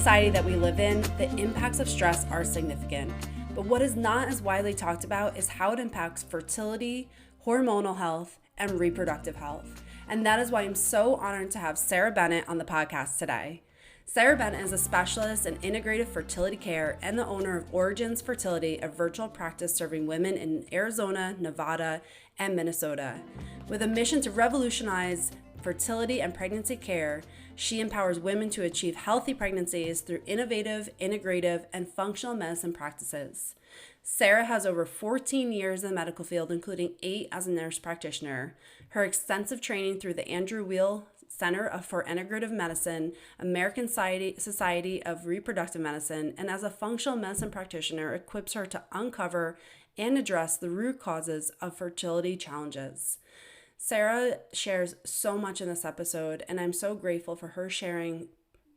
society that we live in, the impacts of stress are significant. But what is not as widely talked about is how it impacts fertility, hormonal health, and reproductive health. And that is why I'm so honored to have Sara Bennett on the podcast today. Sara Bennett is a specialist in integrative fertility care and the owner of Origins Fertility, a virtual practice serving women in Arizona, Nevada, and Minnesota. With a mission to revolutionize fertility and pregnancy care, she empowers women to achieve healthy pregnancies through innovative, integrative, and functional medicine practices. Sara has over 14 years in the medical field, including 8 as a nurse practitioner. Her extensive training through the Andrew Weil Center for Integrative Medicine, American Society of Reproductive Medicine, and as a functional medicine practitioner equips her to uncover and address the root causes of fertility challenges. Sara shares so much in this episode, and I'm so grateful for her sharing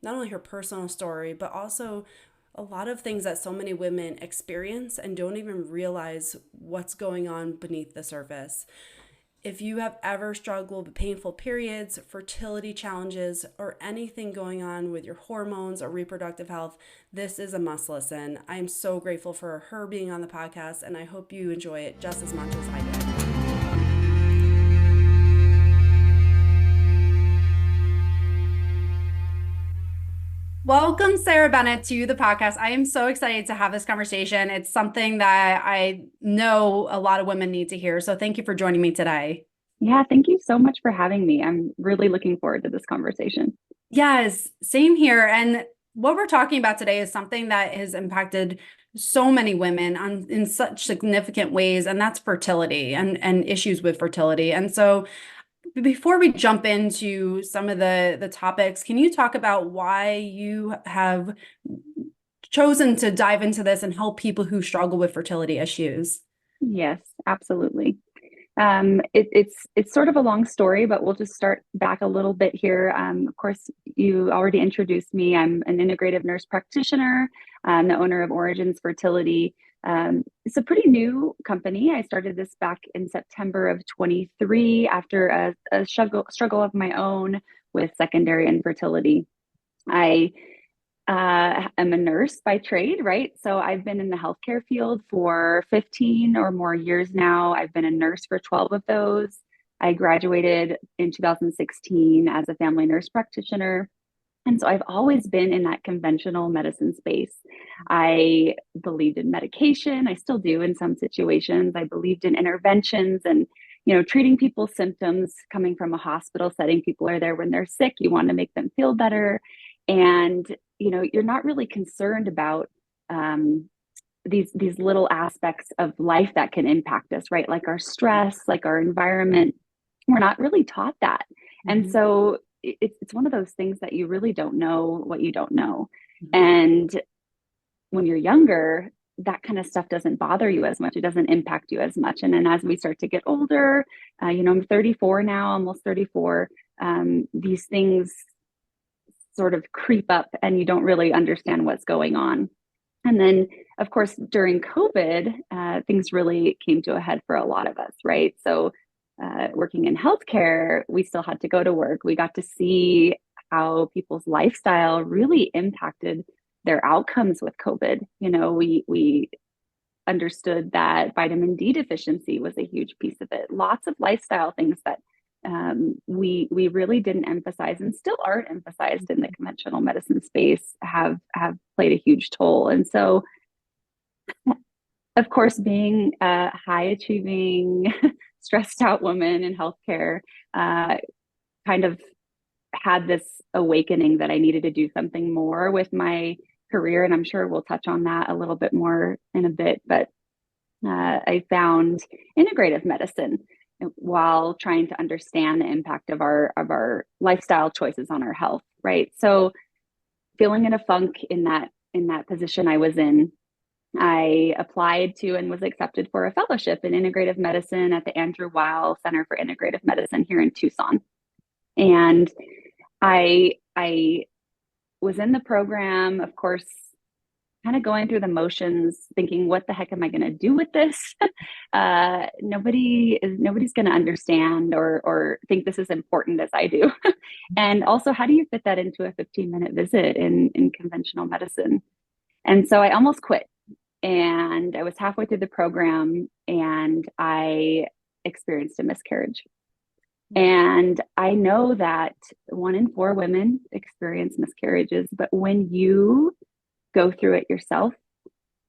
not only her personal story, but also a lot of things that so many women experience and don't even realize what's going on beneath the surface. If you have ever struggled with painful periods, fertility challenges, or anything going on with your hormones or reproductive health, this is a must listen. I am so grateful for her being on the podcast, and I hope you enjoy it just as much as I did. Welcome, Sara Bennett, to the podcast. I am so excited to have this conversation. It's something that I know a lot of women need to hear. So thank you for joining me today. Yeah, thank you so much for having me. I'm really looking forward to this conversation. Yes, same here. And what we're talking about today is something that has impacted so many women in such significant ways, and that's fertility and issues with fertility. And so before we jump into some of the topics, can you talk about why you have chosen to dive into this and help people who struggle with fertility issues? Yes, absolutely. It's sort of a long story, but we'll just start back a little bit here. Of course, you already introduced me. I'm an integrative nurse practitioner. I'm the owner of Origins Fertility. It's a pretty new company. I started this back in September of 23 after a struggle of my own with secondary infertility. I am a nurse by trade, right? So I've been in the healthcare field for 15 or more years now. I've been a nurse for 12 of those. I graduated in 2016 as a family nurse practitioner. And so I've always been in that conventional medicine space. I believed in medication. I still do in some situations. I believed in interventions and, treating people's symptoms coming from a hospital setting. People are there when they're sick. You want to make them feel better. And, you're not really concerned about these little aspects of life that can impact us, right? Like our stress, like our environment. We're not really taught that. Mm-hmm. And so it's one of those things that you really don't know what you don't know. Mm-hmm. And when you're younger, that kind of stuff doesn't bother you as much. It doesn't impact you as much. And then as we start to get older, I'm 34 now, almost 34. These things sort of creep up and you don't really understand what's going on. And then, of course, during COVID, things really came to a head for a lot of us, right? So working in healthcare, we still had to go to work. We got to see how people's lifestyle really impacted their outcomes with COVID. We understood that vitamin D deficiency was a huge piece of it. Lots of lifestyle things that we really didn't emphasize and still aren't emphasized in the conventional medicine space have played a huge toll. And so, of course, being a high achieving, stressed out woman in healthcare, kind of had this awakening that I needed to do something more with my career. And I'm sure we'll touch on that a little bit more in a bit, but I found integrative medicine while trying to understand the impact of our lifestyle choices on our health, right? So feeling in a funk in that position I was in, I applied to and was accepted for a fellowship in integrative medicine at the Andrew Weil Center for Integrative Medicine here in Tucson. And I was in the program. Of course, kind of going through the motions, thinking, what the heck am I going to do with this? Nobody's going to understand or think this is important as I do. And also, how do you fit that into a 15-minute visit in conventional medicine? And so I almost quit. And I was halfway through the program and I experienced a miscarriage. And I know that 1 in 4 women experience miscarriages, but when you go through it yourself,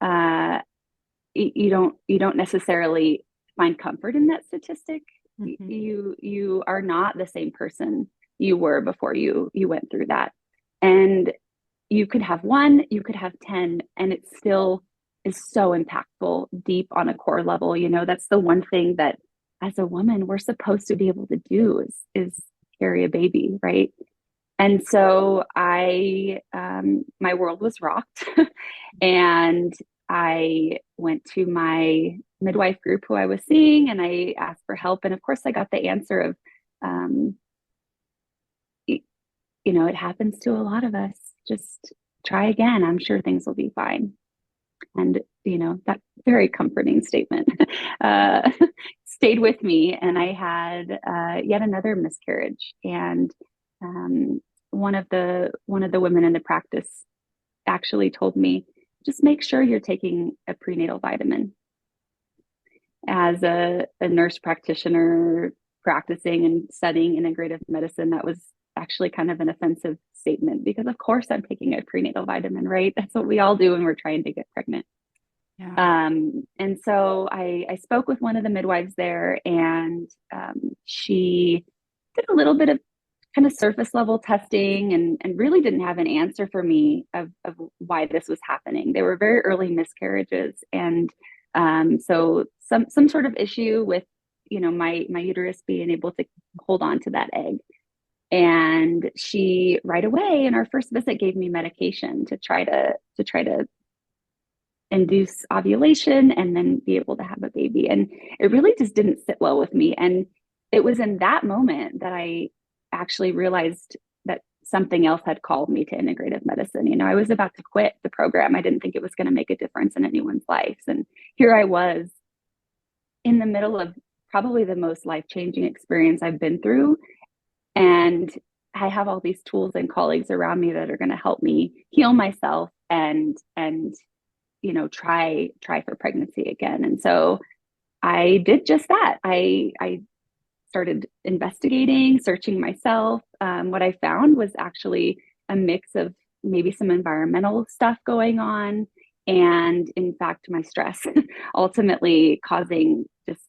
uh, you don't necessarily find comfort in that statistic. Mm-hmm. You are not the same person you were before you went through that, and you could have 1, you could have 10, and it still is so impactful deep on a core level. That's the one thing that as a woman we're supposed to be able to do is carry a baby, right? And so my world was rocked and I went to my midwife group who I was seeing and I asked for help. And of course I got the answer of, it happens to a lot of us. Just try again. I'm sure things will be fine. And, that very comforting statement stayed with me. And I had yet another miscarriage. And one of the women in the practice actually told me, just make sure you're taking a prenatal vitamin. As a nurse practitioner practicing and studying integrative medicine, that was actually kind of an offensive statement because of course I'm taking a prenatal vitamin, right? That's what we all do when we're trying to get pregnant. Yeah. And so I spoke with one of the midwives there and she did a little bit of kind of surface level testing and really didn't have an answer for me of why this was happening. They were very early miscarriages. And so some sort of issue with, my uterus being able to hold on to that egg. And she right away in our first visit gave me medication to try to induce ovulation and then be able to have a baby. And it really just didn't sit well with me. And it was in that moment that I actually realized that something else had called me to integrative medicine. I was about to quit the program. I didn't think it was going to make a difference in anyone's lives. And here I was in the middle of probably the most life-changing experience I've been through. And I have all these tools and colleagues around me that are going to help me heal myself and try for pregnancy again. And so I did just that. I started investigating, searching myself. What I found was actually a mix of maybe some environmental stuff going on, and in fact, my stress ultimately causing just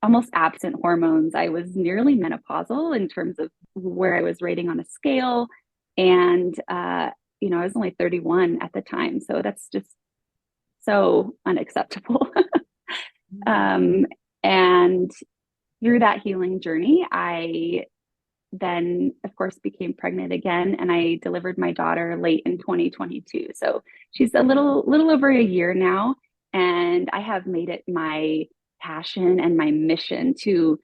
almost absent hormones. I was nearly menopausal in terms of where I was rating on a scale. And, I was only 31 at the time. So that's just so unacceptable. And through that healing journey, I then, of course, became pregnant again, and I delivered my daughter late in 2022. So she's a little over a year now, and I have made it my passion and my mission to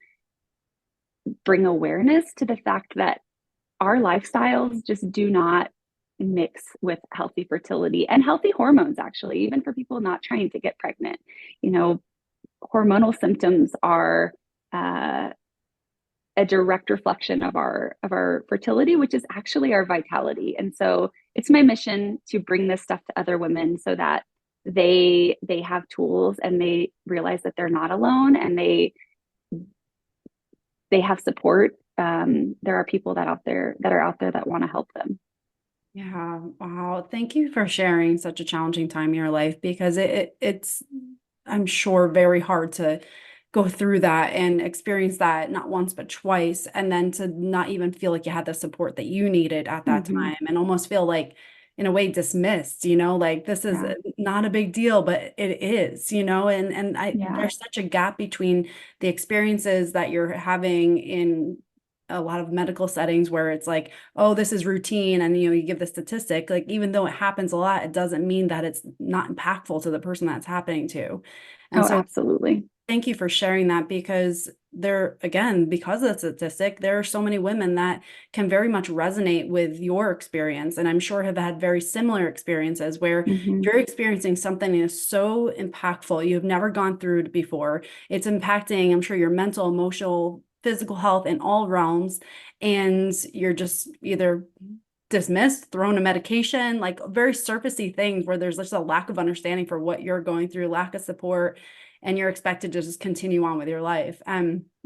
bring awareness to the fact that our lifestyles just do not mix with healthy fertility and healthy hormones, actually, even for people not trying to get pregnant. Hormonal symptoms are a direct reflection of our fertility, which is actually our vitality. And so it's my mission to bring this stuff to other women so that they have tools and they realize that they're not alone and they have support. There are people that are out there that want to help them. Yeah. Wow. Thank you for sharing such a challenging time in your life, because it's, I'm sure, very hard to go through that and experience that not once, but twice. And then to not even feel like you had the support that you needed at that time, and almost feel like, in a way, dismissed, like this is not a big deal, but it is, and there's such a gap between the experiences that you're having in a lot of medical settings where it's like, oh, this is routine. And, you give the statistic, like, even though it happens a lot, it doesn't mean that it's not impactful to the person that's happening to. And so absolutely. Thank you for sharing that, because there, again, because of the statistic, there are so many women that can very much resonate with your experience. And I'm sure have had very similar experiences where Hmm. you're experiencing something that is so impactful. You've never gone through it before. It's impacting, I'm sure, your mental, emotional, physical health in all realms. And you're just either dismissed, thrown a medication, like very surfacey things where there's just a lack of understanding for what you're going through, lack of support, and you're expected to just continue on with your life.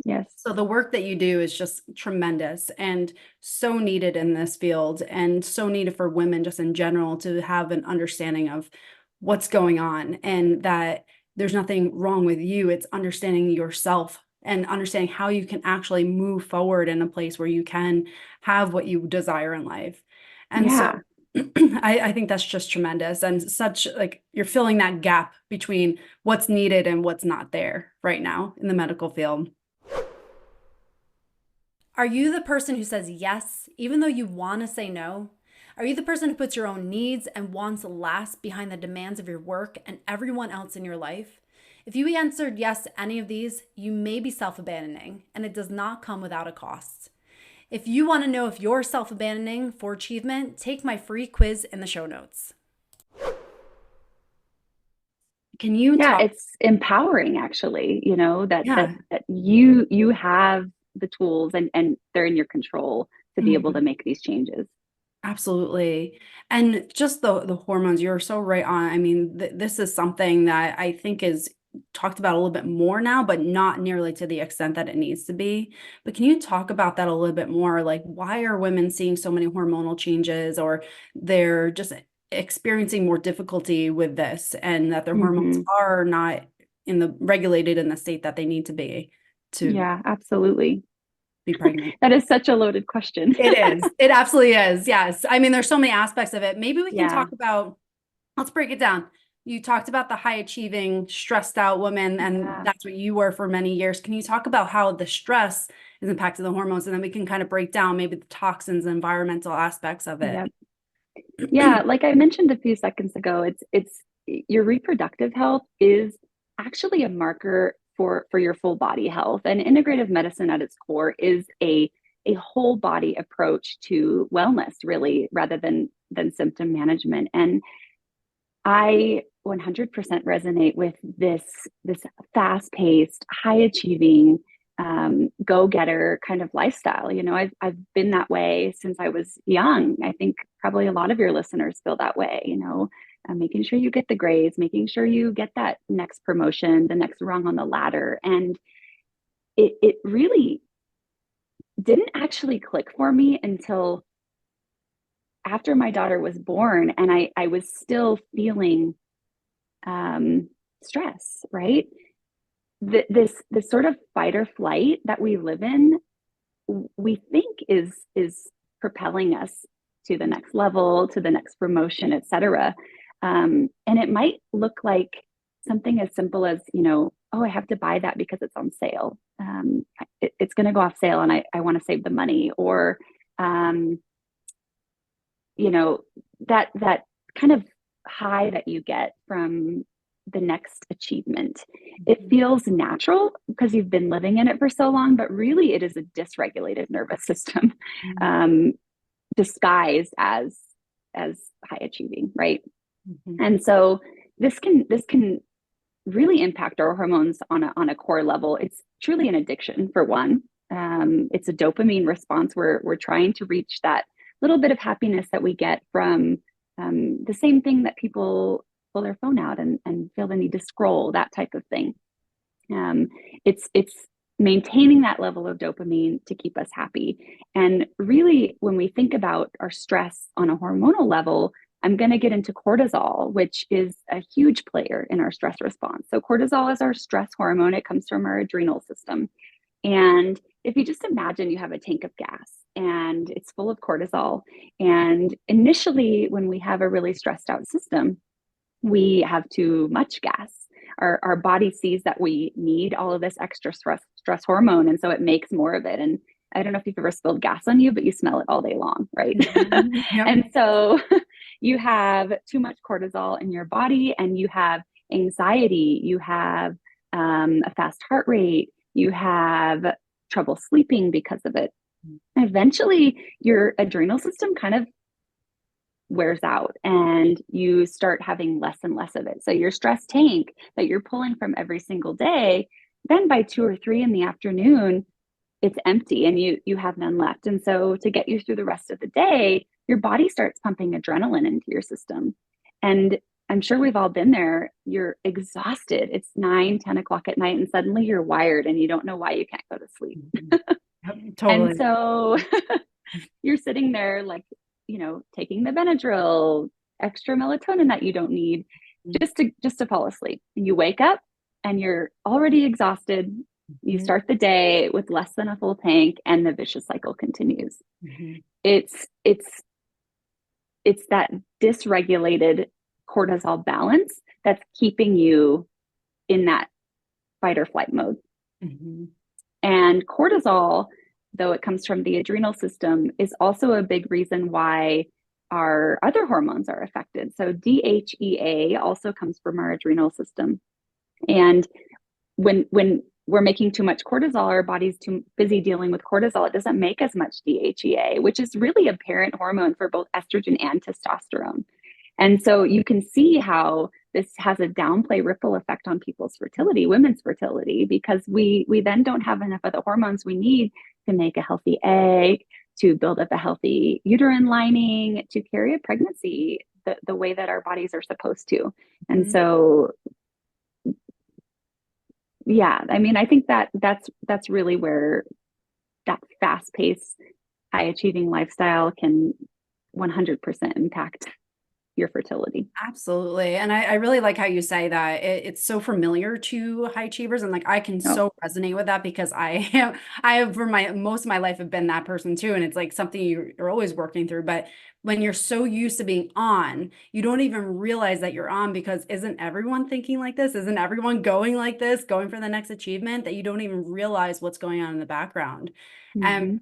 Yes. So the work that you do is just tremendous and so needed in this field and so needed for women just in general to have an understanding of what's going on and that there's nothing wrong with you. It's understanding yourself and understanding how you can actually move forward in a place where you can have what you desire in life. And so Yeah. I think that's just tremendous and such like you're filling that gap between what's needed and what's not there right now in the medical field. Are you the person who says yes, even though you want to say no? Are you the person who puts your own needs and wants last behind the demands of your work and everyone else in your life? If you answered yes to any of these, you may be self abandoning, and it does not come without a cost. If you want to know if you're self abandoning for achievement, take my free quiz in the show notes. Can you Yeah, talk? it's empowering actually, that Yeah. you have the tools and they're in your control to be able to Mhm. make these changes. Absolutely. And just the hormones, you're so right on. I mean, this is something that I think is talked about a little bit more now, but not nearly to the extent that it needs to be. But can you talk about that a little bit more? Like, why are women seeing so many hormonal changes, or they're just experiencing more difficulty with this, and that their hormones Hmm. are not in the regulated in the state that they need to be to Yeah, absolutely. be pregnant? That is such a loaded question. It is. It absolutely is. Yes. I mean, there's so many aspects of it. Maybe we can Yeah. talk about, let's break it down. You talked about the high achieving, stressed out woman, and Yeah. that's what you were for many years. Can you talk about how the stress is impacting the hormones? And then we can kind of break down maybe the toxins and environmental aspects of it. Yep. Yeah, like I mentioned a few seconds ago, it's your reproductive health is actually a marker for your full body health. And integrative medicine at its core is a whole body approach to wellness, really, rather than symptom management. And I 100% resonate with this fast-paced, high-achieving, go-getter kind of lifestyle. I've been that way since I was young. I think probably a lot of your listeners feel that way. Making sure you get the grades, making sure you get that next promotion, the next rung on the ladder, and it really didn't actually click for me until after my daughter was born, and I was still feeling um, stress, right? This sort of fight or flight that we live in, we think is propelling us to the next level, to the next promotion, etc. And it might look like something as simple as, oh, I have to buy that because it's on sale. It's going to go off sale, and I want to save the money, or um, you know that kind of high that you get from the next achievement. It feels natural because you've been living in it for so long, but really it is a dysregulated nervous system, um, disguised as high achieving, right? Mhm. And so this can really impact our hormones on a core level. It's truly an addiction, for one. It's a dopamine response. We're trying to reach that little bit of happiness that we get from the same thing that people pull their phone out and feel the need to scroll, that type of thing. Um, it's maintaining that level of dopamine to keep us happy. And really, when we think about our stress on a hormonal level, I'm going to get into cortisol, which is a huge player in our stress response. So, cortisol is our stress hormone. It comes from our adrenal system. And if you just imagine you have a tank of gas and it's full of cortisol, and initially, when we have a really stressed out system, we have too much gas. Our body sees that we need all of this extra stress hormone, and so it makes more of it. And I don't know if you've ever spilled gas on you, but you smell it all day long, right? Mhm. Yep. And so you have too much cortisol in your body, and you have anxiety, you have a fast heart rate, you have trouble sleeping because of it. Eventually, your adrenal system kind of wears out and you start having less and less of it. So your stress tank that you're pulling from every single day, then by 2 or 3 in the afternoon, it's empty and you have none left. And so to get you through the rest of the day, your body starts pumping adrenaline into your system. And I'm sure we've all been there. You're exhausted. It's 9, 10 o'clock at night, and suddenly you're wired and you don't know why you can't go to sleep. Yep, And totally. so you're sitting there like, taking the Benadryl, extra melatonin that you don't need just to fall asleep. And you wake up and you're already exhausted. You Mhm. start the day with less than a full tank and the vicious cycle continues. Mhm. It's that dysregulated cortisol balance that's keeping you in that fight or flight mode. Mhm. And cortisol, though it comes from the adrenal system, is also a big reason why our other hormones are affected. So DHEA also comes from our adrenal system. And when we're making too much cortisol, our body's too busy dealing with cortisol, it doesn't make as much DHEA, which is really a parent hormone for both estrogen and testosterone. And so you can see how this has a downplay ripple effect on people's fertility, women's fertility, because we then don't have enough of the hormones we need to make a healthy egg, to build up a healthy uterine lining, to carry a pregnancy the way that our bodies are supposed to. And Mhm. so yeah, I mean, I think that's really where that fast-paced, high-achieving lifestyle can 100% impact your fertility. Absolutely. And I really like how you say that it's so familiar to high achievers. And like I can Oh, so resonate with that because I have for my most of my life have been that person too. And it's like something you're always working through. But when you're so used to being on, you don't even realize that you're on because isn't everyone thinking like this? Isn't everyone going like this, going for the next achievement that you don't even realize what's going on in the background? And mm-hmm.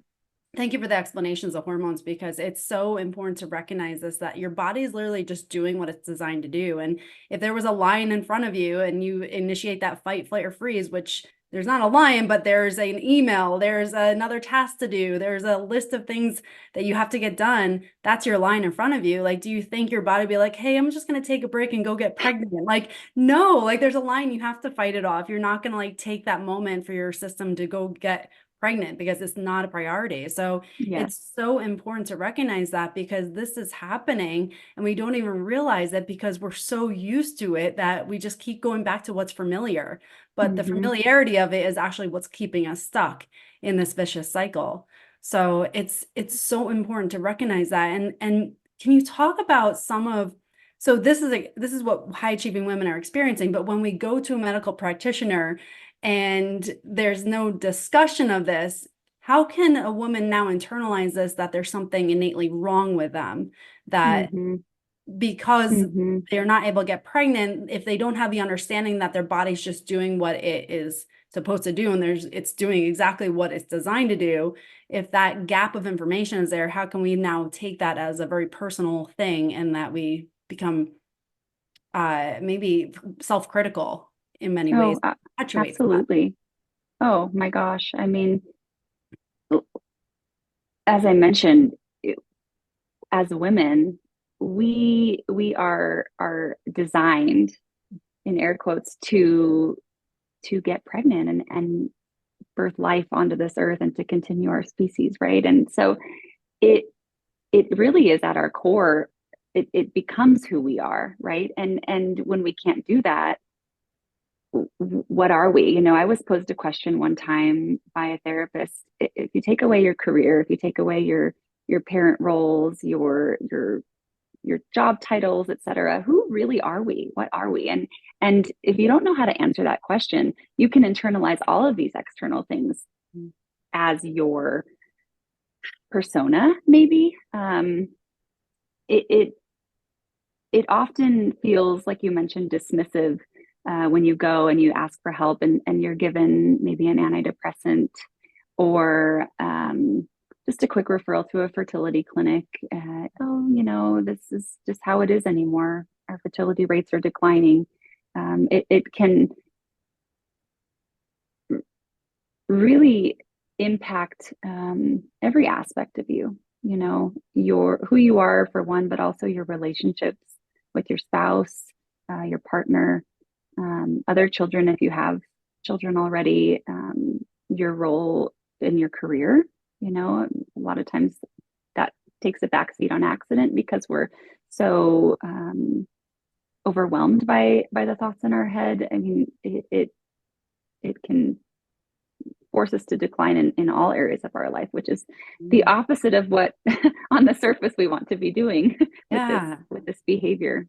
thank you for the explanations of hormones because it's so important to recognize this that your body is literally just doing what it's designed to do. And if there was a lion in front of you and you initiate that fight, flight, or freeze, which there's not a lion, but there's an email, there's another task to do, there's a list of things that you have to get done. That's your line in front of you. Like, do you think your body be like, hey, I'm just going to take a break and go get pregnant? Like, no, like there's a line, you have to fight it off. You're not going to like take that moment for your system to go get pregnant because it's not a priority. So Yes. it's so important to recognize that because this is happening and we don't even realize it because we're so used to it that we just keep going back to what's familiar. But the Mm-hmm. familiarity of it is actually what's keeping us stuck in this vicious cycle. So it's so important to recognize that. And can you talk about some of so this is what high achieving women are experiencing, but when we go to a medical practitioner and there's no discussion of this, how can a woman now internalize this that there's something innately wrong with them? That Mm-hmm. because Mm-hmm. they're not able to get pregnant, if they don't have the understanding that their body's just doing what it is supposed to do and it's doing exactly what it's designed to do, if that gap of information is there, how can we now take that as a very personal thing and that we become maybe self-critical in many ways, Oh, perpetuates that. absolutely. Oh my gosh. I mean, as I mentioned, as women, we are designed in air quotes to get pregnant and birth life onto this earth and to continue our species, right? And so it it really is at our core. It becomes who we are, right? And when we can't do that, what are we? I was posed a question one time by a therapist. If you take away your career, if you take away your parent roles, your job titles, et cetera, who really are we? What are we? And if you don't know how to answer that question, you can internalize all of these external things as your persona, maybe. It it it often feels like you mentioned dismissive when you go and you ask for help and you're given maybe an antidepressant or just a quick referral to a fertility clinic. Oh, this is just how it is anymore. Our fertility rates are declining. It can really impact every aspect of you, your who you are for one, but also your relationships with your spouse, your partner, other children if you have children already, your role in your career. A lot of times that takes a backseat on accident because we're so overwhelmed by the thoughts in our head. I mean, it can force us to decline in all areas of our life, which is the opposite of what on the surface we want to be doing Yeah. with this behavior.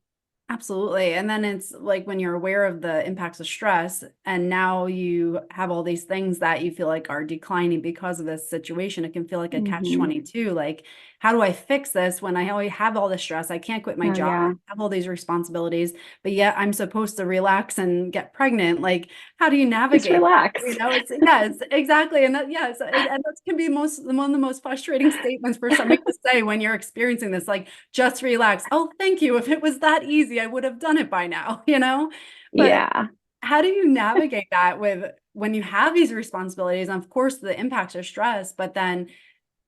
Absolutely. And then it's like when you're aware of the impacts of stress, and now you have all these things that you feel like are declining because of this situation, it can feel like a catch Mm-hmm. 22. Like, how do I fix this when I already have all this stress? I can't quit my Oh job. I yeah, have all these responsibilities, but yet I'm supposed to relax and get pregnant. Like, how do you just navigate that? relax. It's yes, exactly. And yes, and that can be one of the most frustrating statements for somebody to say when you're experiencing this. Like, just relax. Oh, thank you. If it was that easy, I would have done it by now, you know? But Yeah, how do you navigate that with when you have these responsibilities? And of course, the impacts are stress, but then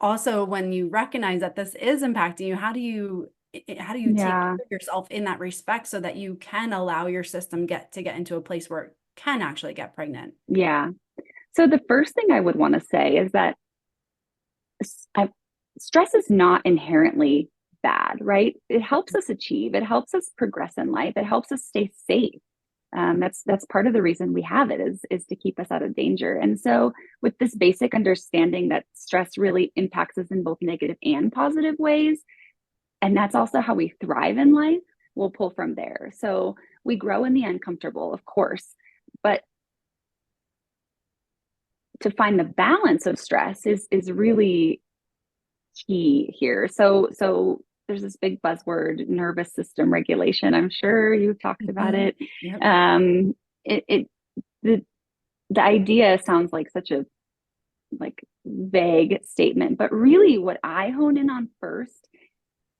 also when you recognize that this is impacting you, how do you take yeah, care of yourself in that respect so that you can allow your system get into a place where it can actually get pregnant? yeah. So the first thing I would want to say is that I, stress is not inherently bad, right? It helps us achieve, it helps us progress in life, it helps us stay safe. That's part of the reason we have it is to keep us out of danger. And so, with this basic understanding that stress really impacts us in both negative and positive ways, and that's also how we thrive in life, we'll pull from there. So we grow in the uncomfortable, of course, but to find the balance of stress is really key here. So there's this big buzzword, nervous system regulation. I'm sure you've talked about Mhm. it. Yep. Um, it the the idea sounds like such a like vague statement, but really what I hone in on first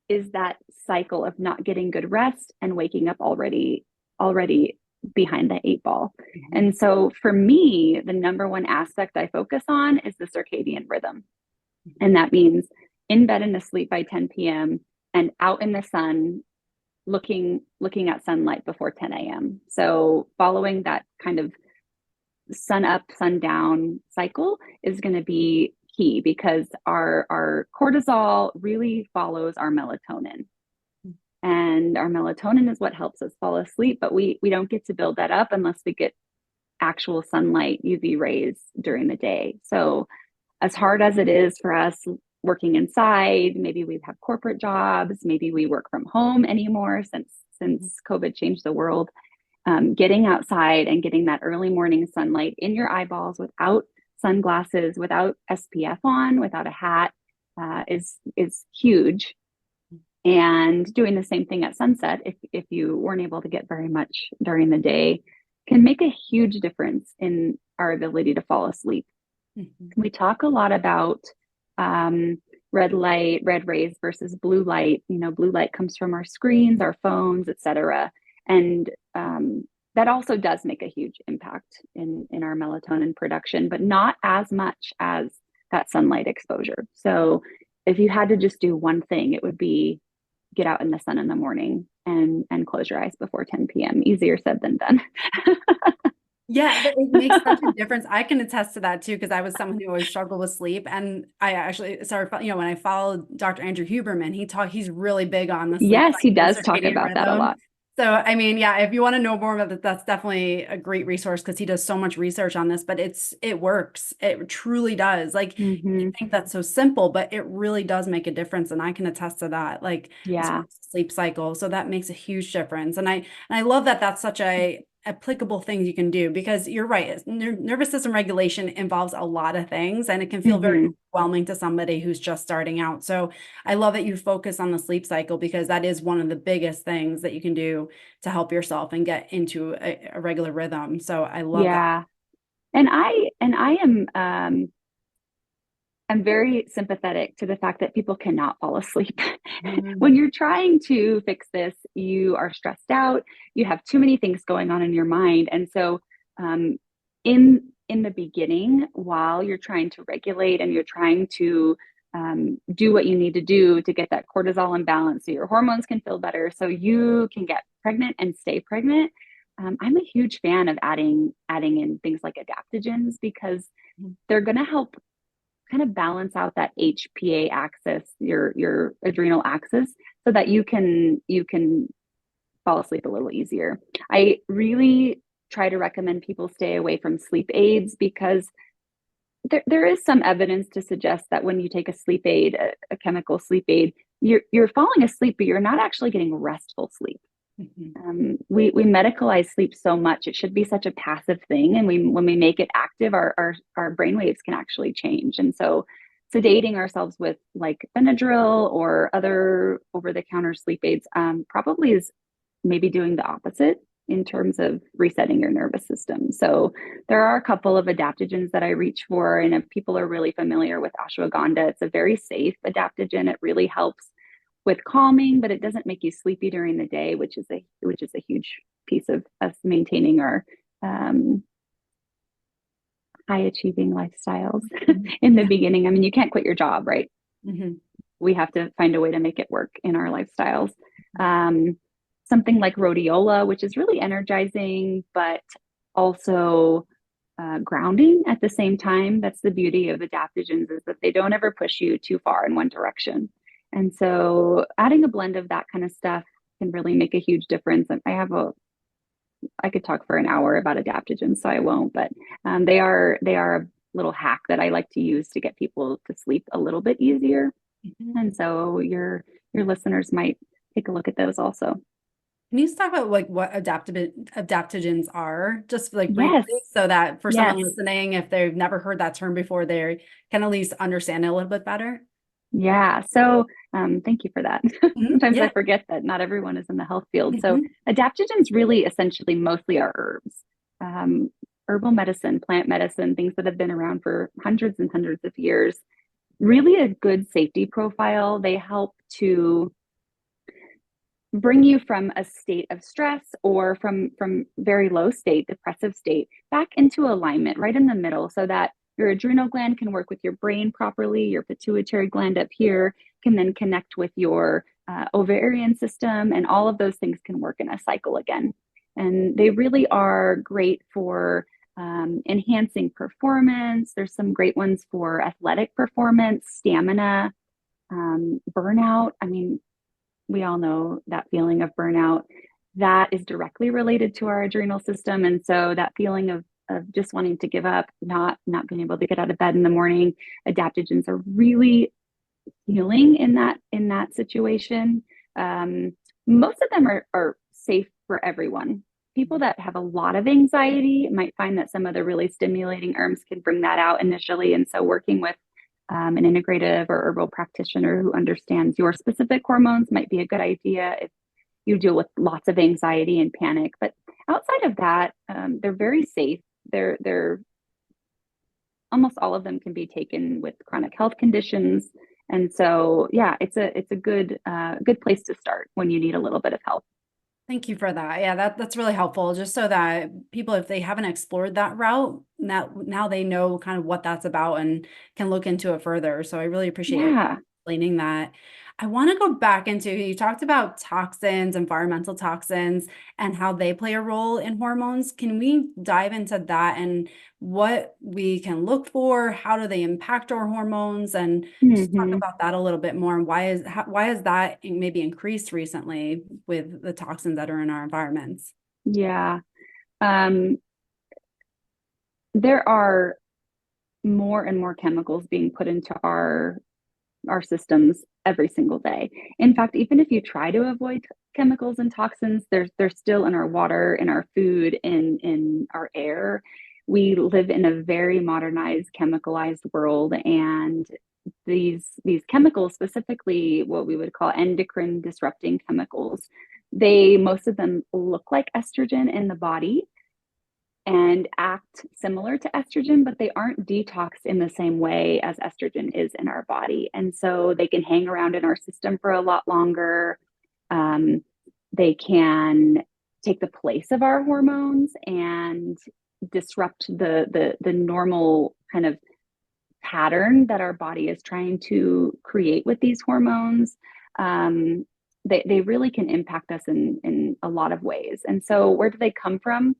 is that cycle of not getting good rest and waking up already behind the eight ball. Mhm. And so for me, the number one aspect I focus on is the circadian rhythm. And that means in bed and asleep by 10 p.m. and out in the sun looking at sunlight before 10 a.m. So following that kind of sun up, sun down cycle is going to be key because our cortisol really follows our melatonin. And our melatonin is what helps us fall asleep, but we don't get to build that up unless we get actual sunlight, UV rays during the day. So as hard as it is for us working inside, maybe we have corporate jobs, maybe we work from home anymore since COVID changed the world. Getting outside and getting that early morning sunlight in your eyeballs without sunglasses, without SPF on, without a hat, is huge. And doing the same thing at sunset, if you weren't able to get very much during the day, can make a huge difference in our ability to fall asleep. Mhm. We talk a lot about red light, red rays versus blue light. Blue light comes from our screens, our phones, etc. And that also does make a huge impact in our melatonin production, but not as much as that sunlight exposure. So if you had to just do one thing, it would be get out in the sun in the morning and close your eyes before 10 p.m. Easier said than done. Yeah, but it makes such a difference. I can attest to that too, because I was someone who always struggled with sleep. And I actually started, when I followed Dr. Andrew Huberman, he's really big on the sleep Yes, he cycle and does talk circadian about that a rhythm. lot. So, I mean, yeah, if you want to know more about that, that's definitely a great resource because he does so much research on this, but it works. It truly does. Like, you Mm-hmm. think that's so simple, but it really does make a difference. And I can attest to that, like as far Yeah. as sleep cycle. So that makes a huge difference. And I love that that's such a applicable things you can do because you're right. Nervous system regulation involves a lot of things and it can feel very Mm-hmm. overwhelming to somebody who's just starting out. So I love that you focus on the sleep cycle because that is one of the biggest things that you can do to help yourself and get into a regular rhythm. So I love that. Yeah. And I am I'm very sympathetic to the fact that people cannot fall asleep. When Mhm. you're trying to fix this, you are stressed out, you have too many things going on in your mind. And so, in in the beginning, while you're trying to regulate and you're trying to do what you need to do to get that cortisol in balance so your hormones can feel better, so you can get pregnant and stay pregnant. I'm a huge fan of adding in things like adaptogens, because they're going to help kind of balance out that HPA axis, your adrenal axis, so that you can fall asleep a little easier. I really try to recommend people stay away from sleep aids, because there is some evidence to suggest that when you take a sleep aid, a chemical sleep aid, you're falling asleep, but you're not actually getting restful sleep. We medicalize sleep so much; it should be such a passive thing, and when we make it active, our brain waves can actually change. And so, sedating ourselves with like Benadryl or other over-the-counter sleep aids probably is maybe doing the opposite in terms of resetting your nervous system. So there are a couple of adaptogens that I reach for, and if people are really familiar with ashwagandha, it's a very safe adaptogen. It really helps with calming, but it doesn't make you sleepy during the day, which is a huge piece of us maintaining our high achieving lifestyles in the beginning. I mean, you can't quit your job, right? We have to find a way to make it work in our lifestyles. Something like rhodiola, which is really energizing, but also grounding at the same time. That's the beauty of adaptogens, is that they don't ever push you too far in one direction. And so adding a blend of that kind of stuff can really make a huge difference. And I could talk for an hour about adaptogens, so I won't, but they are a little hack that I like to use to get people to sleep a little bit easier. And so your listeners might take a look at those also. Can you talk about like what adaptogens are, just like Yes. briefly, so that for someone Yes. listening, if they've never heard that term before, they can at least understand it a little bit better? Yeah. So thank you for that. Sometimes I Yeah. forget that not everyone is in the health field. So adaptogens really essentially mostly are herbs, herbal medicine, plant medicine, things that have been around for hundreds and hundreds of years. Really a good safety profile. They help to bring you from a state of stress or from very low state, depressive state, back into alignment, right in the middle, so that your adrenal gland can work with your brain properly. Your pituitary gland up here can then connect with your ovarian system, and all of those things can work in a cycle again. And they really are great for enhancing performance. There's some great ones for athletic performance, stamina, burnout. I mean, we all know that feeling of burnout. That is directly related to our adrenal system. And so that feeling of just wanting to give up, not being able to get out of bed in the morning, adaptogens are really healing in that situation. Most of them are safe for everyone. People that have a lot of anxiety might find that some of the really stimulating herbs can bring that out initially. And so working with an integrative or herbal practitioner who understands your specific hormones might be a good idea if you deal with lots of anxiety and panic. But outside of that, they're very safe. They're almost all of them can be taken with chronic health conditions. And so, yeah, it's a good place to start when you need a little bit of help. Thank you for that. Yeah, that's really helpful, just so that people, if they haven't explored that route, now they know kind of what that's about and can look into it further. So I really appreciate you Yeah. explaining that. I want to go back into, you talked about toxins, environmental toxins, and how they play a role in hormones. Can we dive into that and what we can look for? How do they impact our hormones? And just talk Mm-hmm. about that a little bit more. And why has that maybe increased recently with the toxins that are in our environments? Yeah. There are more and more chemicals being put into our systems every single day. In fact, even if you try to avoid chemicals and toxins, they're still in our water, in our food, in our air. We live in a very modernized, chemicalized world, and these chemicals, specifically what we would call endocrine disrupting chemicals, most of them look like estrogen in the body and act similar to estrogen, but they aren't detoxed in the same way as estrogen is in our body. And so they can hang around in our system for a lot longer. They can take the place of our hormones, and disrupt the normal kind of pattern that our body is trying to create with these hormones. They really can impact us in a lot of ways. And so where do they come from?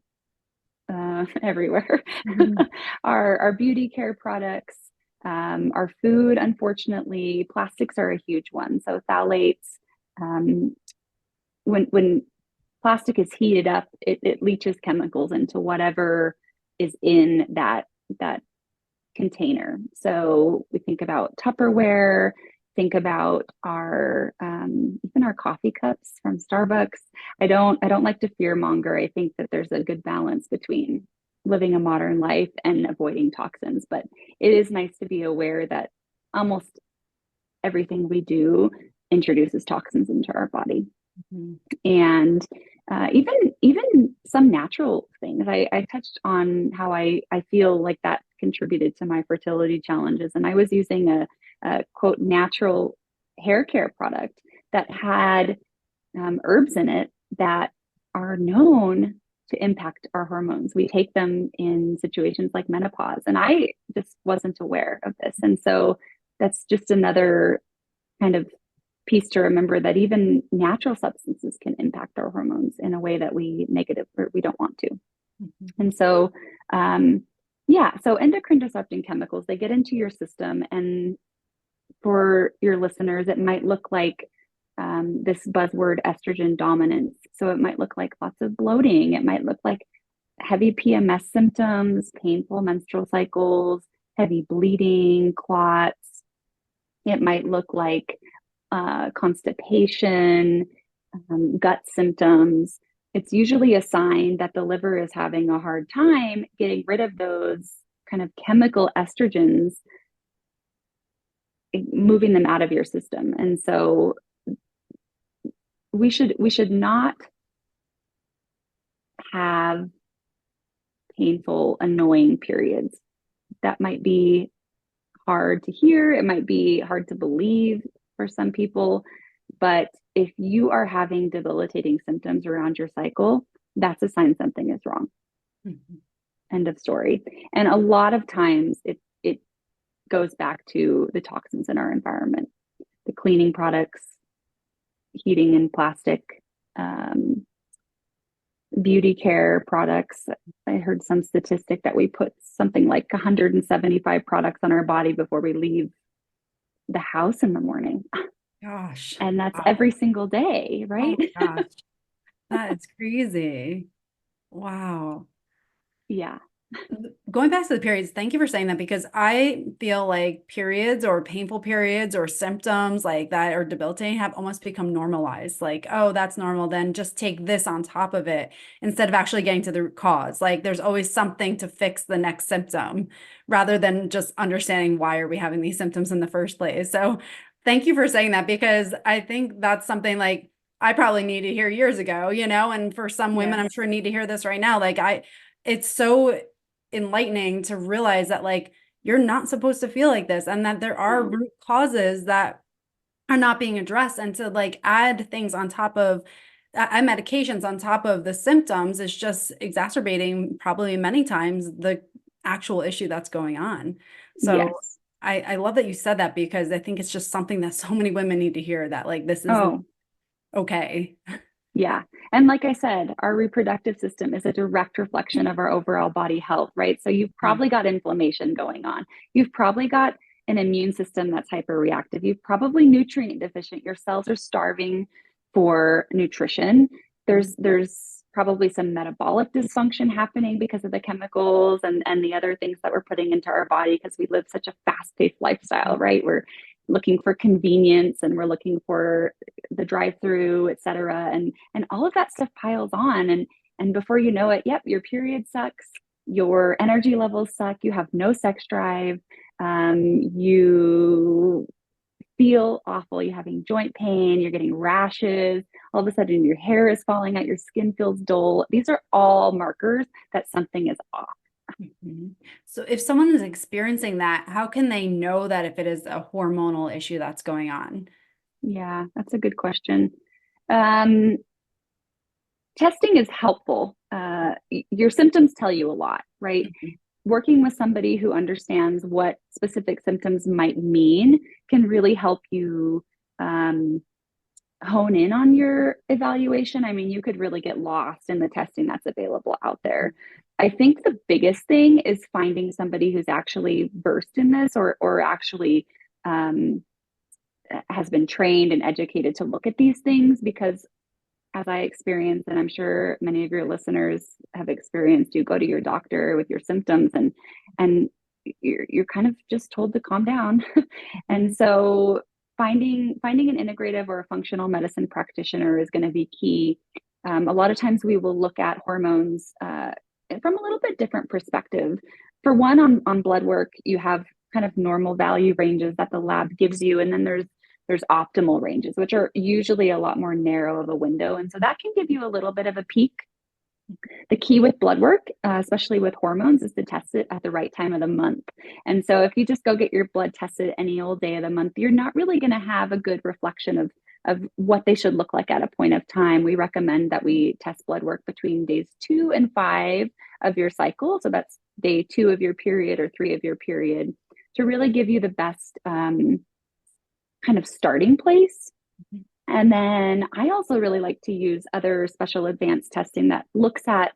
Everywhere. Mhm. Our beauty care products, our food, unfortunately, plastics are a huge one. So phthalates, when plastic is heated up, it leaches chemicals into whatever is in that container. So we think about Tupperware, think about our even our coffee cups from Starbucks. I don't like to fear monger. I think that there's a good balance between living a modern life and avoiding toxins, but it is nice to be aware that almost everything we do introduces toxins into our body. Mhm. And even some natural things. I touched on how I feel like that contributed to my fertility challenges, and I was using a quote natural hair care product that had herbs in it that are known to impact our hormones. We take them in situations like menopause, and I just wasn't aware of this, and so that's just another kind of piece to remember, that even natural substances can impact our hormones in a way that we negative or we don't want to. Mhm. And so, yeah, so endocrine disrupting chemicals, they get into your system. And for your listeners, it might look like this buzzword estrogen dominance. So it might look like lots of bloating. It might look like heavy PMS symptoms, painful menstrual cycles, heavy bleeding, clots. It might look like constipation, gut symptoms. It's usually a sign that the liver is having a hard time getting rid of those kind of chemical estrogens, moving them out of your system. And so we should not have painful, annoying periods. That might be hard to hear. It might be hard to believe for some people. But if you are having debilitating symptoms around your cycle, that's a sign something is wrong. Mhm. End of story. And a lot of times it goes back to the toxins in our environment, the cleaning products, heating and plastic, um, beauty care products. I heard some statistic that we put something like 175 products on our body before we leave the house in the morning. Gosh. And that's Wow. every single day, Oh right? my gosh. That is crazy. Wow. Yeah. Going back to the periods, thank you for saying that, because I feel like periods or painful periods or symptoms like that or debilitating have almost become normalized. Like, oh, that's normal. Then just take this on top of it instead of actually getting to the root cause. Like, there's always something to fix the next symptom rather than just understanding why are we having these symptoms in the first place. So, thank you for saying that, because I think that's something like I probably need to hear years ago, and for some women, I'm Yes. sure need to hear this right now. It's so enlightening to realize that like you're not supposed to feel like this, and that there are No. root causes that are not being addressed, and to like add things on top of add medications on top of the symptoms is just exacerbating probably many times the actual issue that's going on. So Yes. I love that you said that, because I think it's just something that so many women need to hear, that like this is Oh, okay. yeah. And like I said, our reproductive system is a direct reflection of our overall body health, right? So you've Yeah. probably got inflammation going on. You've probably got an immune system that's hyperreactive. You've probably nutrient deficient. Your cells are starving for nutrition. There's probably some metabolic dysfunction happening because of the chemicals and the other things that we're putting into our body, because we live such a fast-paced lifestyle, right? We're looking for convenience, and we're looking for the drive-through, et cetera. And all of that stuff piles on. And before you know it, yep, your period sucks, your energy levels suck, you have no sex drive, you feel awful, you're having joint pain, you're getting rashes, all of a sudden your hair is falling out, your skin feels dull. These are all markers that something is off. Mhm. So if someone is experiencing that, how can they know that if it is a hormonal issue that's going on? Yeah, that's a good question. Um, Testing is helpful. Your symptoms tell you a lot. right? Working with somebody who understands what specific symptoms might mean can really help you hone in on your evaluation. I mean, you could really get lost in the testing that's available out there. I think the biggest thing is finding somebody who's actually versed in this, or actually um, has been trained and educated to look at these things, because as I experienced, and I'm sure many of your listeners have experienced, you go to your doctor with your symptoms, and you're kind of just told to calm down. And so finding an integrative or a functional medicine practitioner is going to be key. A lot of times we will look at hormones from a little bit different perspective. For one, on blood work, you have kind of normal value ranges that the lab gives you, and then there's optimal ranges, which are usually a lot more narrow of a window. And so that can give you a little bit of a peek. The key with blood work, especially with hormones, is to test it at the right time of the month. And so if you just go get your blood tested any old day of the month, you're not really going to have a good reflection of what they should look like at a point of time. We recommend that we test blood work between days 2 and 5 of your cycle. So that's day 2 of your period or 3 of your period, to really give you the best kind of starting place. And then I also really like to use other special advanced testing that looks at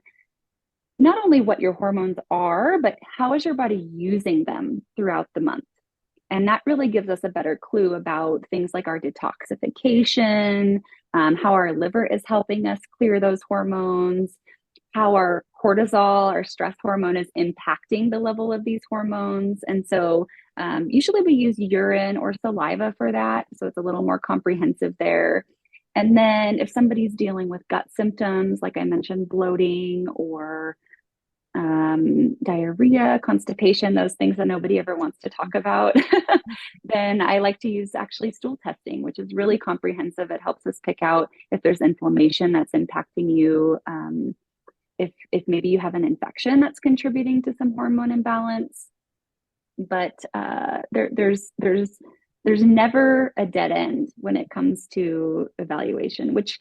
not only what your hormones are, but how is your body using them throughout the month. And that really gives us a better clue about things like our detoxification, how our liver is helping us clear those hormones, how our cortisol, our stress hormone, is impacting the level of these hormones. And so usually we use urine or saliva for that. So it's a little more comprehensive there. And then if somebody's dealing with gut symptoms, like I mentioned, bloating or diarrhea, constipation, those things that nobody ever wants to talk about, then I like to use actually stool testing, which is really comprehensive. It helps us pick out if there's inflammation that's impacting you. If maybe you have an infection that's contributing to some hormone imbalance. But there's never a dead end when it comes to evaluation, which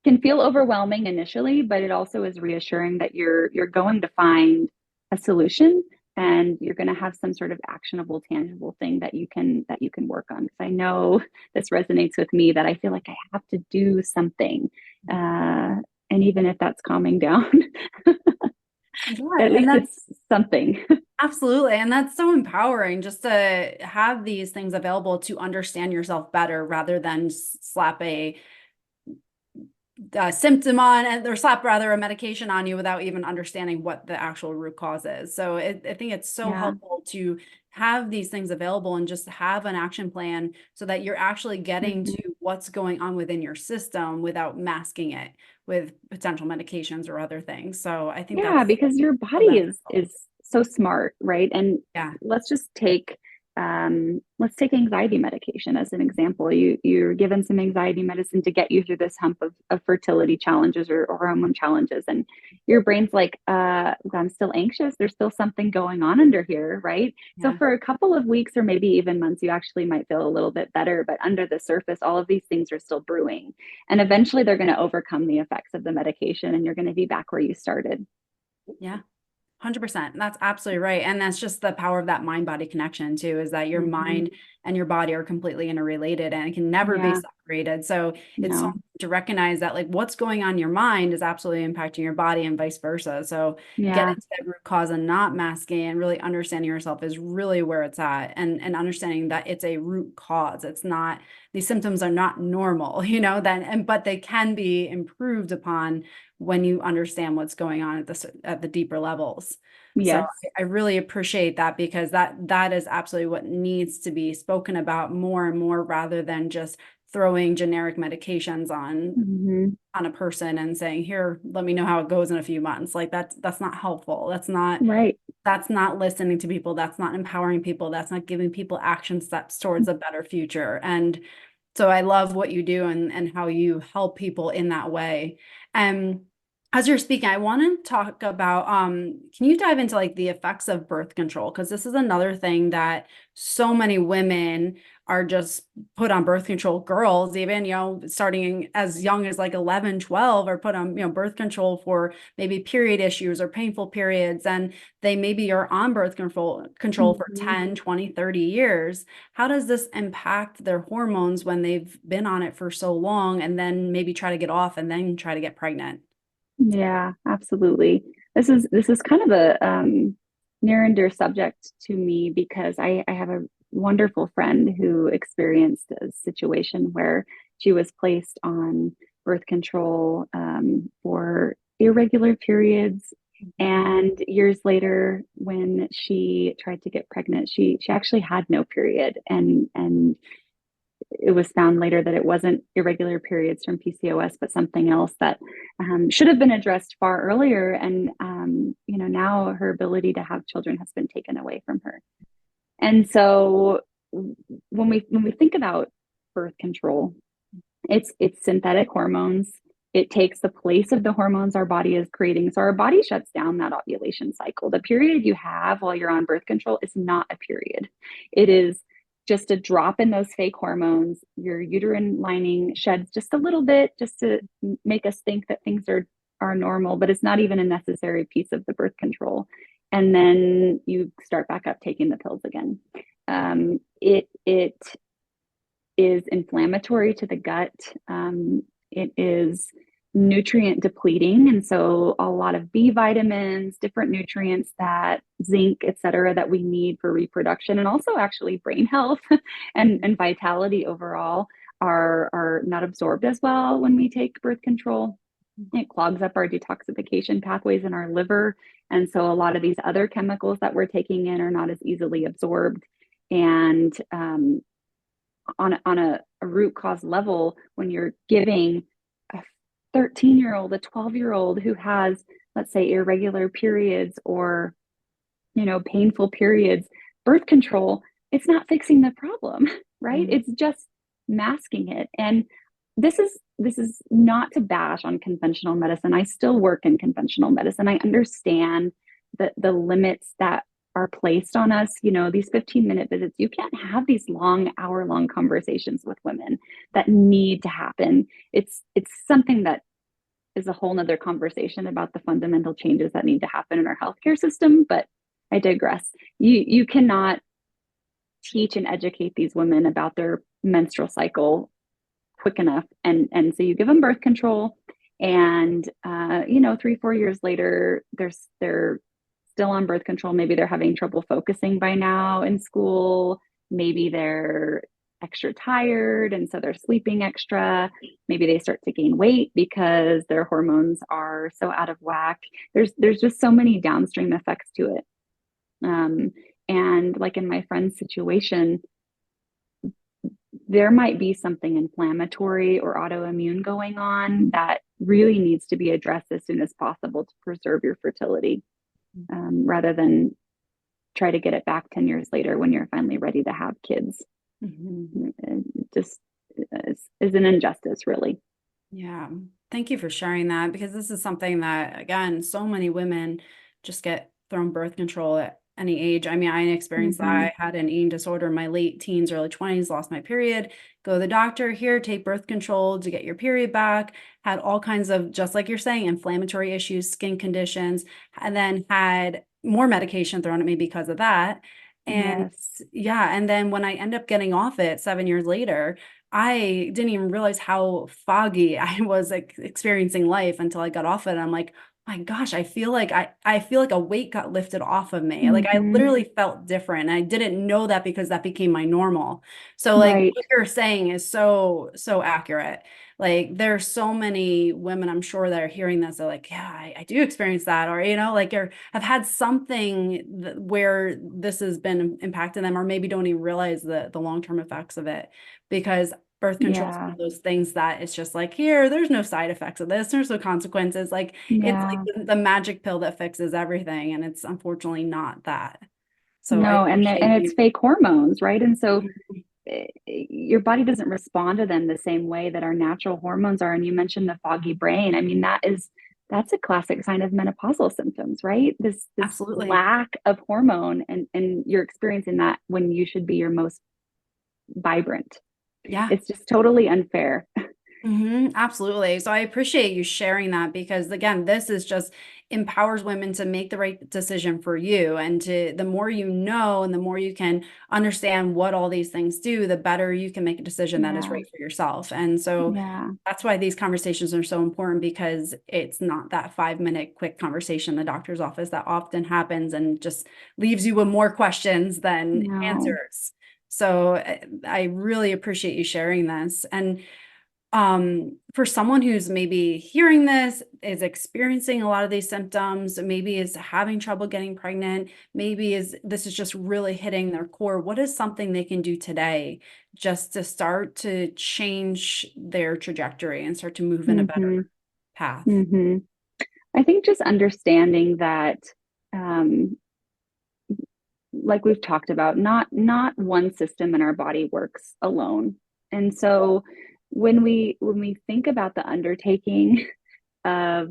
can feel overwhelming initially, but it also is reassuring that you're going to find a solution, and you're going to have some sort of actionable, tangible thing that you can work on. Because I know this resonates with me, that I feel like I have to do something, and even if that's calming down, at least it's something. Absolutely. And that's so empowering, just to have these things available to understand yourself better, rather than slap a symptom on, or slap rather a medication on you without even understanding what the actual root cause is. So I think it's so helpful to have these things available and just have an action plan, so that you're actually getting to what's going on within your system without masking it with potential medications or other things. So I think that's because your body is so smart, right? And let's just take anxiety medication as an example. You're given some anxiety medicine to get you through this hump of fertility challenges or hormone challenges, and your brain's like, I'm still anxious. There's still something going on under here, right? So for a couple of weeks or maybe even months, you actually might feel a little bit better, but under the surface, all of these things are still brewing, and eventually they're going to overcome the effects of the medication, and you're going to be back where you started. 100%. That's absolutely right. And that's just the power of that mind-body connection too, is that your mind and your body are completely interrelated, and it can never be separated. So it's so important to recognize that, like, what's going on in your mind is absolutely impacting your body, and vice versa. So getting to that root cause and not masking and really understanding yourself is really where it's at. And understanding that it's a root cause. It's not, these symptoms are not normal, but they can be improved upon when you understand what's going on at the deeper levels. So I really appreciate that, because that is absolutely what needs to be spoken about more and more, rather than just throwing generic medications on a person and saying, here, let me know how it goes in a few months. Like that's not helpful. That's not That's not listening to people. That's not empowering people. That's not giving people action steps towards a better future. And so I love what you do and how you help people in that way. As you're speaking, I want to talk about can you dive into like the effects of birth control? Because this is another thing that so many women are just put on birth control. Girls, even, starting as young as like 11, 12, are put on, birth control for maybe period issues or painful periods. And they maybe are on birth control for Mhm. 10, 20, 30 years. How does this impact their hormones when they've been on it for so long and then maybe try to get off and then try to get pregnant? Yeah, absolutely. This is kind of a near and dear subject to me because I have a wonderful friend who experienced a situation where she was placed on birth control for irregular periods. And years later, when she tried to get pregnant, she actually had no period, and it was found later that it wasn't irregular periods from PCOS, but something else that should have been addressed far earlier. And now her ability to have children has been taken away from her. And so when we think about birth control, it's synthetic hormones. It takes the place of the hormones our body is creating. So our body shuts down that ovulation cycle. The period you have while you're on birth control is not a period. It is just a drop in those fake hormones. Your uterine lining sheds just a little bit just to make us think that things are normal, but it's not even a necessary piece of the birth control. And then you start back up taking the pills again. It is inflammatory to the gut. It is nutrient depleting. And so a lot of B vitamins, different nutrients that zinc, et cetera, that we need for reproduction and also actually brain health and vitality overall are not absorbed as well when we take birth control. It clogs up our detoxification pathways in our liver. And so a lot of these other chemicals that we're taking in are not as easily absorbed. And on a root cause level, when you're giving a 13-year-old, a 12-year-old who has, let's say, irregular periods or painful periods, birth control, it's not fixing the problem, right? Mhm. It's just masking it. And this is not to bash on conventional medicine. I still work in conventional medicine. I understand the limits that are placed on us. These 15-minute visits, you can't have these long, hour-long conversations with women that need to happen. It's something that is a whole nother conversation about the fundamental changes that need to happen in our healthcare system, but I digress. You cannot teach and educate these women about their menstrual cycle quick enough, and so you give them birth control, and 3-4 years later they're still on birth control. Maybe they're having trouble focusing by now in school. Maybe they're extra tired and so they're sleeping extra. Maybe they start to gain weight because their hormones are so out of whack. There's just so many downstream effects to it. And like in my friend's situation, there might be something inflammatory or autoimmune going on that really needs to be addressed as soon as possible to preserve your fertility, rather than try to get it back 10 years later when you're finally ready to have kids. Mhm. It just is an injustice, really. Yeah. Thank you for sharing that because this is something that, again, so many women just get thrown birth control at any age. I mean, I experienced that. Mm-hmm. I had an eating disorder in my late teens, early 20s, lost my period, go to the doctor, here, take birth control to get your period back, had all kinds of, just like you're saying, inflammatory issues, skin conditions, and then had more medication thrown at me because of that. And Yes. yeah, and then when I end up getting off it 7 years later, I didn't even realize how foggy I was like experiencing life until I got off it. I'm like, my gosh, I feel like a weight got lifted off of me. Like I Mm-hmm. literally felt different. And I didn't know that because that became my normal. So like Right. what you're saying is so accurate. Like there's so many women I'm sure that are hearing this. They're like, yeah, I do experience that, or like or have had something where this has been impacting them, or maybe don't even realize the long-term effects of it because birth control is one Yeah. of those things that it's just like, here, there's no side effects of this, there's no consequences. Like it's like Yeah. the magic pill that fixes everything, and it's unfortunately not that. So I No, and appreciate it's you. fake hormones, right? And so Mhm. your body doesn't respond to them the same way that our natural hormones are. And you mentioned the foggy brain. I mean, that is that's a classic sign of menopausal symptoms, right? This Absolutely. lack of hormone, and you're experiencing that when you should be your most vibrant. Yeah. It's just totally unfair. Absolutely. So I appreciate you sharing that because again, this is just empowers women to make the right decision for you. And to the more you know and the more you can understand what all these things do, the better you can make a decision that is Yeah. right for yourself. And so Yeah. that's why these conversations are so important because it's not that 5 minute quick conversation in the doctor's office that often happens and just leaves you with more questions than No. answers. So I really appreciate you sharing this. And for someone who's maybe hearing this, is experiencing a lot of these symptoms, maybe is having trouble getting pregnant, maybe is this is just really hitting their core, what is something they can do today just to start to change their trajectory and start to move in a better Mm-hmm. path? Mm-hmm. I think just understanding that, um, like we've talked about, not one system in our body works alone. And so when we think about the undertaking of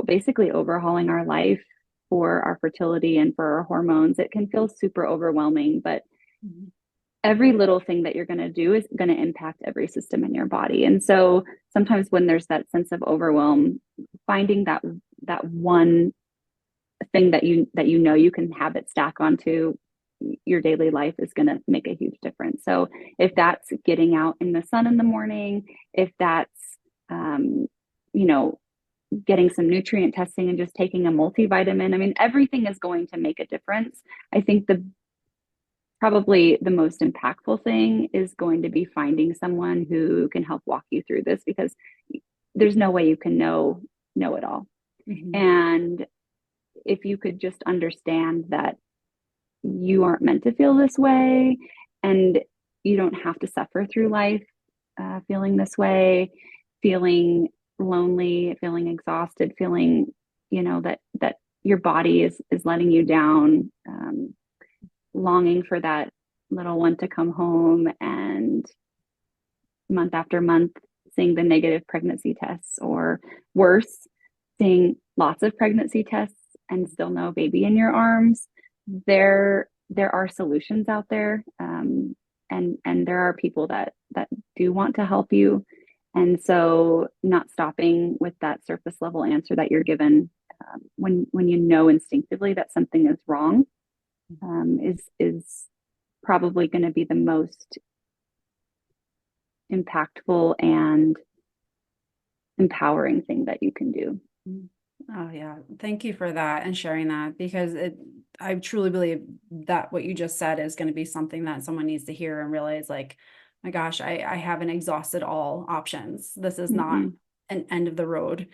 basically overhauling our life for our fertility and for our hormones, it can feel super overwhelming, but Mhm. every little thing that you're going to do is going to impact every system in your body. And so sometimes when there's that sense of overwhelm, finding that one thing that you know you can habit stack onto your daily life is going to make a huge difference. So if that's getting out in the sun in the morning, if that's um, you know getting some nutrient testing and just taking a multivitamin, I mean, everything is going to make a difference. I think the probably the most impactful thing is going to be finding someone who can help walk you through this, because there's no way you can know it all. Mhm. And if you could just understand that you aren't meant to feel this way, and you don't have to suffer through life feeling this way, feeling lonely, feeling exhausted, feeling that your body is letting you down, longing for that little one to come home, and month after month seeing the negative pregnancy tests, or worse, seeing lots of pregnancy tests and still no baby in your arms. There are solutions out there, and there are people that do want to help you. And so, not stopping with that surface level answer that you're given, when you know instinctively that something is wrong, is probably going to be the most impactful and empowering thing that you can do. Oh yeah. Thank you for that and sharing that because I truly believe that what you just said is going to be something that someone needs to hear and realize like, my gosh, I haven't exhausted all options. This is not Mm-mm. an end of the road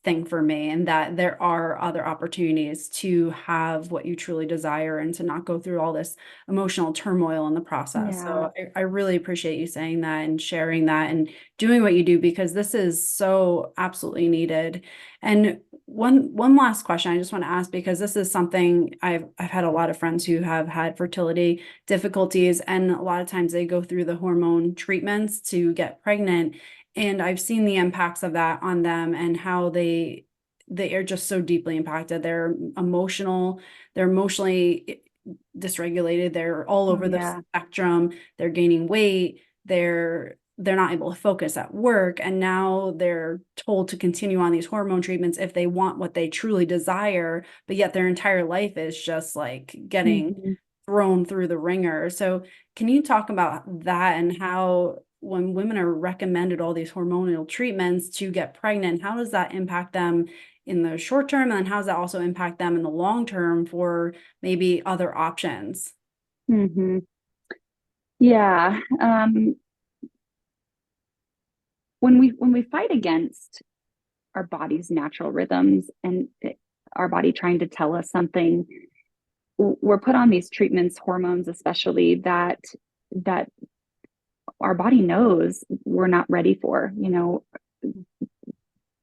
thing for me, and that there are other opportunities to have what you truly desire and to not go through all this emotional turmoil in the process. Yeah. So I really appreciate you saying that and sharing that and doing what you do because this is so absolutely needed. And one last question I just want to ask because this is something I've had a lot of friends who have had fertility difficulties, and a lot of times they go through the hormone treatments to get pregnant. And I've seen the impacts of that on them and how they are just so deeply impacted. They're emotionally dysregulated, they're all Oh, over the yeah. spectrum, they're gaining weight, they're not able to focus at work, and now they're told to continue on these hormone treatments if they want what they truly desire, but yet their entire life is just like getting Mm-hmm. thrown through the ringer. So can you talk about that and how when women are recommended all these hormonal treatments to get pregnant, how does that impact them in the short term? And then how does that also impact them in the long term for maybe other options? Mm-hmm. Yeah. When we fight against our body's natural rhythms, and our body trying to tell us something, we're put on these treatments, hormones especially, that our body knows we're not ready for.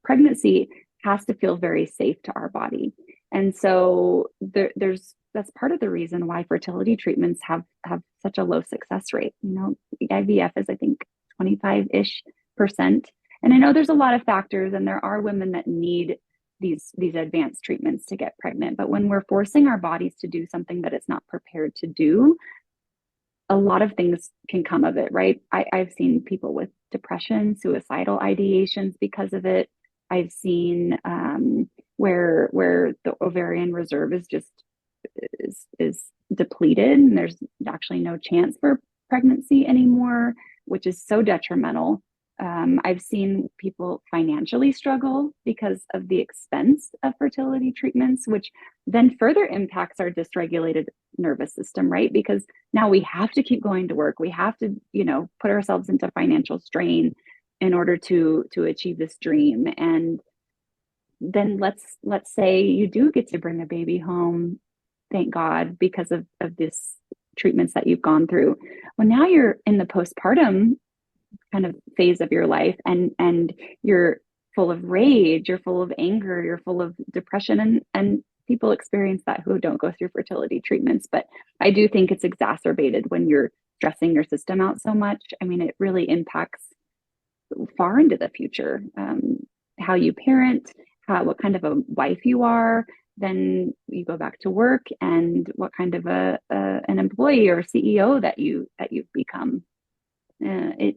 Pregnancy has to feel very safe to our body. And so there's that's part of the reason why fertility treatments have such a low success rate. IVF is, I think, 25-ish%. And I know there's a lot of factors, and there are women that need these advanced treatments to get pregnant. But when we're forcing our bodies to do something that it's not prepared to do, a lot of things can come of it, right? I've seen people with depression, suicidal ideations because of it. I've seen where the ovarian reserve is depleted, and there's actually no chance for pregnancy anymore, which is so detrimental. I've seen people financially struggle because of the expense of fertility treatments, which then further impacts our dysregulated nervous system, right? Because now we have to keep going to work. We have to, put ourselves into financial strain in order to achieve this dream. And then let's say you do get to bring a baby home, thank God, because of this treatments that you've gone through. Well, now you're in the postpartum kind of phase of your life, and you're full of rage, you're full of anger, you're full of depression, and people experience that who don't go through fertility treatments. But I do think it's exacerbated when you're stressing your system out so much. I mean, it really impacts far into the future, how you parent, what kind of a wife you are. Then you go back to work, and what kind of an employee or CEO that you've become. It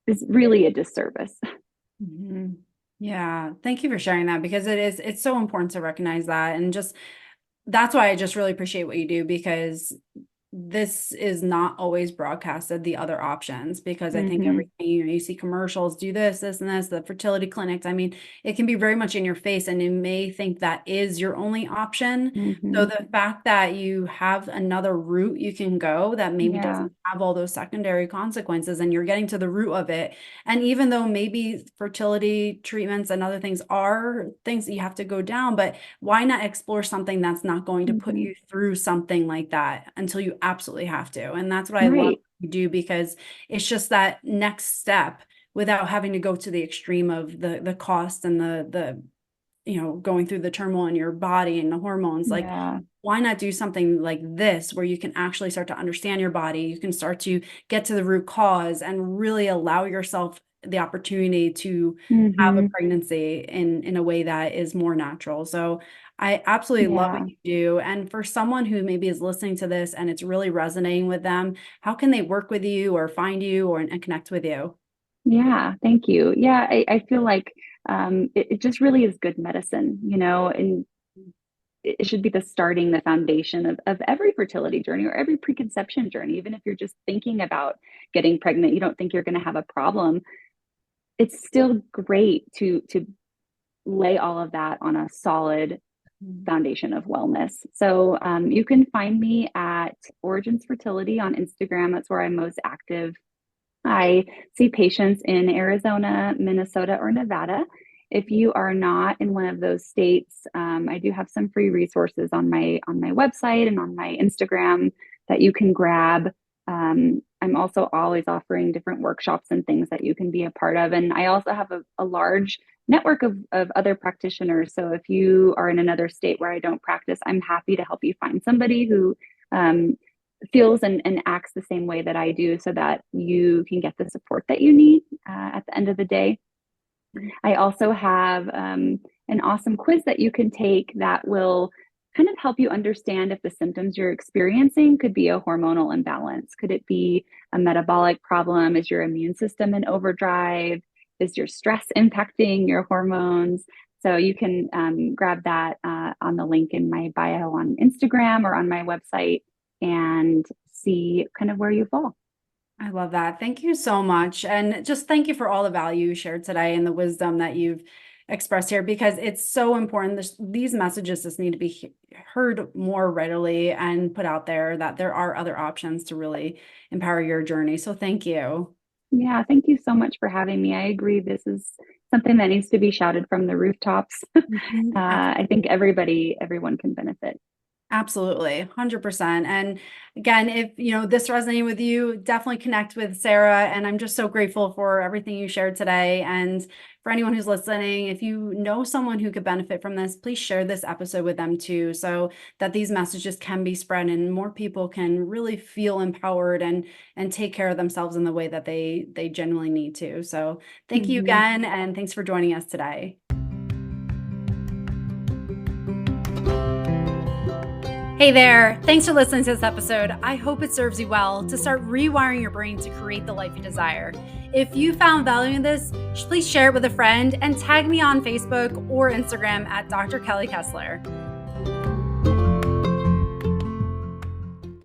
is really a disservice. Mm-hmm. Yeah. Thank you for sharing that, because it's so important to recognize that. And just, that's why I just really appreciate what you do, because this is not always broadcasted, the other options, because I think everything, you see commercials, do this and this, the fertility clinics. I mean, it can be very much in your face, and you may think that is your only option. So the fact that you have another route you can go that maybe doesn't have all those secondary consequences, and you're getting to the root of it. And even though maybe fertility treatments and other things are things that you have to go down, but why not explore something that's not going to put you through something like that until you absolutely have to? And that's what I love to do, because it's just that next step without having to go to the extreme of the cost and the going through the turmoil in your body and the hormones. Like, why not do something like this, where you can actually start to understand your body, you can start to get to the root cause, and really allow yourself the opportunity to have a pregnancy in a way that is more natural. So I absolutely love what you do. And for someone who maybe is listening to this and it's really resonating with them, how can they work with you or find you and connect with you? Yeah, thank you. Yeah, I feel like it just really is good medicine, and it should be the foundation of every fertility journey or every preconception journey. Even if you're just thinking about getting pregnant, you don't think you're going to have a problem. It's still great to lay all of that on a solid foundation of wellness. So you can find me at Origins Fertility on Instagram. That's where I'm most active. I see patients in Arizona, Minnesota, or Nevada. If you are not in one of those states, I do have some free resources on my website and on my Instagram that you can grab. I'm also always offering different workshops and things that you can be a part of. And I also have a large network of other practitioners. So if you are in another state where I don't practice, I'm happy to help you find somebody who feels and acts the same way that I do, so that you can get the support that you need at the end of the day. I also have an awesome quiz that you can take that will kind of help you understand if the symptoms you're experiencing could be a hormonal imbalance. Could it be a metabolic problem? Is your immune system in overdrive? Is your stress impacting your hormones? So you can grab that on the link in my bio on Instagram or on my website and see kind of where you fall. I love that. Thank you so much. And just thank you for all the value you shared today and the wisdom that you've expressed here, because it's so important. These messages just need to be heard more readily and put out there, that there are other options to really empower your journey. So thank you. Yeah, thank you so much for having me. I agree. This is something that needs to be shouted from the rooftops. I think everyone can benefit. Absolutely, 100%. And again, if this resonated with you, definitely connect with Sara. And I'm just so grateful for everything you shared today, and for anyone who's listening, if you know someone who could benefit from this, please share this episode with them too, so that these messages can be spread and more people can really feel empowered and take care of themselves in the way that they genuinely need to. So thank you again, and thanks for joining us today. Hey there, thanks for listening to this episode. I hope it serves you well to start rewiring your brain to create the life you desire. If you found value in this, please share it with a friend and tag me on Facebook or Instagram at Dr. Kelly Kessler.